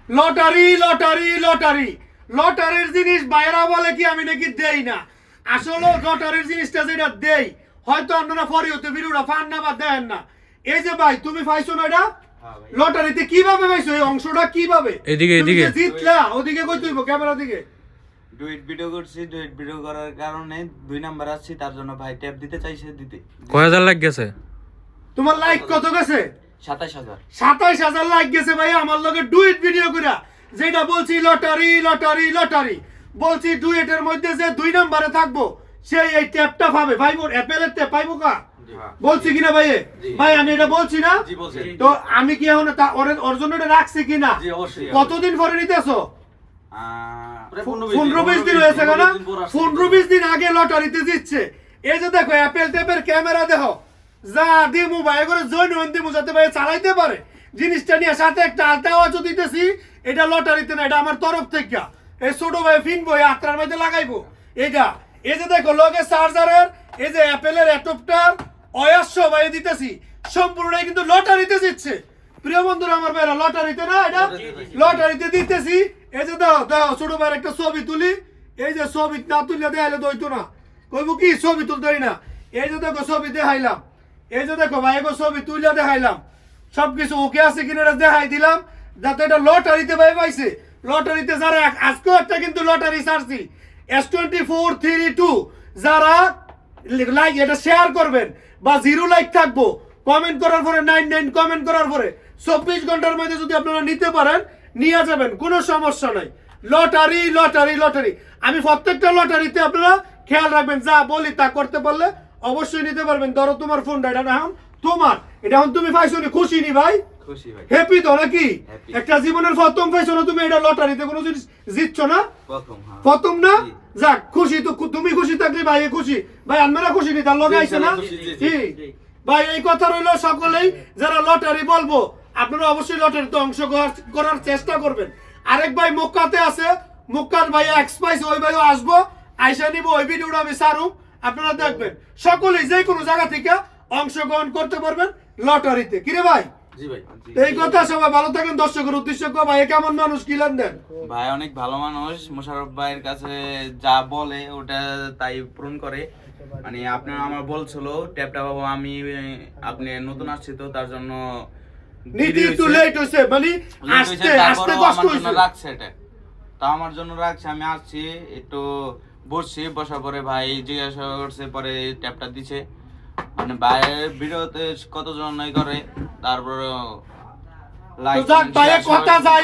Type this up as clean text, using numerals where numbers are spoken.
Lottery lottery lottery লটারির জিনিস বাইরা বলে কি আমি নাকি দেই না, আসলে লটারির জিনিসটা যেটা দেই হয়তো আপনারা পরে হতে ভিডিওটা পান না বা দেন না। এই যে ভাই তুমি পাইছো না এটা লটারিতে কিভাবে পাইছো, এই অংশটা কিভাবে? এদিকে তুমি যে জিতলা ওদিকে কই তুইবো ক্যামেরা দিকে। ডুয়েট ভিডিও করছি, ডুয়েট ভিডিও করার কারণে 2 নাম্বার আসছি, তার জন্য ভাই ট্যাপ দিতে চাইছে দিতে। কয় হাজার লাগ গেছে? তোমার লাইক কত গেছে? 27000। 27000 লাইক গেছে ভাই আমার লগে ডুয়েট ভিডিও কইরা, যেটা বলছি লটারি লটারি লটারি বলছি ডুয়েটের মধ্যে যে 2 নম্বরে থাকবো সেই এই ট্যাপটা পাবে ভাই। মোর অ্যাপেলের ট্যাপ পাইবো কা? বলছি কিনা ভাই? ভাই আমি এটা বলছি না তো আমি কি এখন ওর জন্য এটা রাখছি কিনা? কতদিন পরে নিতেছো? 15-20 দিন হয়েছে না? 15-20 দিন আগে লটারিতে জিতছে। এই যে দেখো অ্যাপেল ট্যাপের ক্যামেরা দেখো, যা দিমু ভাই করে জয়েন হন দিমু যাতে ভাই চালাইতে পারে জিনিসটা নিয়ে, সাথে একটা আলতা আওয়াজও দিতেছি। এটা লটারিতে না, এটা আমার তরফ থেকে এই ছোট ভাই ফিনবো এই আত্রার মধ্যে লাগাইবো এটা। এই যে দেখো লগে চার্জারের এই যে অ্যাপেলের অ্যাডপ্টার অয়াস্য ভাই দিতেছি, সম্পূর্ণই কিন্তু লটারিতে জিতছে। প্রিয় বন্ধুরা আমার ভাইরা লটারিতে না, এটা লটারিতে দিতেছি। এই যে দাও দাও ছোট ভাইয়ের একটা ছবি তুলি, এই যে ছবি না তুললে দেখাইলে দইতো না, কইবো কি ছবি তুলতেই না। এই যে দেখো ছবি দেখাইলাম, এই যে দেখো ভাই এগো ছবি তুলে দেখাইলাম, সবকিছু ওকে আছে কিনা এটা দেখাই দিলাম, যাতে এটা লটারিতে ভাই পাইছে। লটারিতে যারা আজকেও একটা কিন্তু লটারি ছাড়ছি S2432, যারা লাইক এটা শেয়ার করবেন বা 0 লাইক থাকবো কমেন্ট করার পরে 99 কমেন্ট করার পরে 24 ঘন্টার মধ্যে যদি আপনারা নিতে পারেন নিয়ে যাবেন, কোনো সমস্যা নাই। লটারি লটারি লটারি আমি প্রত্যেকটা লটারিতে আপনারা খেয়াল রাখবেন, যা বলি তা করতে পারলে অবশ্যই নিতে পারবেন। ধরো তোমার ফোনটা এটা এখন তোমার, এটা এখন তুমি পাইছো নি, খুশি নি ভাই? খুশি ভাই, হ্যাপি তো নাকি? Happy। একটা জীবনের প্রথম পাইছো না তুমি, এটা লটারিতে কোনো জিনিস জিতছো না, প্রথম। হ্যাঁ প্রথম না? যাক খুশি তো, তুমি খুশি থাকলে ভাই খুশি, ভাই আপনারা খুশি নি তার লগে আইছে না? জি ভাই এই কথা রইল সকলেই, যারা লটারি বলবো আপনারা অবশ্যই লটারিতে অংশ করার চেষ্টা করবেন। আরেক ভাই মক্কাতে আছে, মক্কার ভাই এক্সপাইস ওই ভাইও আসবো, আইসা নিব, ওই ভিডিওটা আমি সারুম, আপনারা দেখবেন। সকলেই যে কোনো জায়গা থেকে অংশগ্রহণ করতে পারবেন লটারিতে, কিরে ভাই? জি ভাই। এই কথা সবাই ভালো থাকেন, দর্শকের উদ্দেশ্য ভাই কেমন মানুষ কি দেন? ভাই অনেক ভালো মানুষ, মোশাররফ ভাইয়ের কাছে যা বলে ওটা তাই পূরণ করে। মানে আপনার আমার বলছিল ট্যাপটা বাবু আমি আপনি নতুন আসছি তো তার জন্য নীতি একটু লেট হইছে, মানে আস্তে আস্তে কষ্ট হইছে, রাখছে এটা তা আমার জন্য রাখছে। আমি আসছি একটু বসছি, বসার পরে ভাই জিজ্ঞাসা করছে, পরে ট্যাপটা দিছে। মানে ভাইয়ের ভিডিওতে কতজন করে, তারপরে লাইক কথা যায়।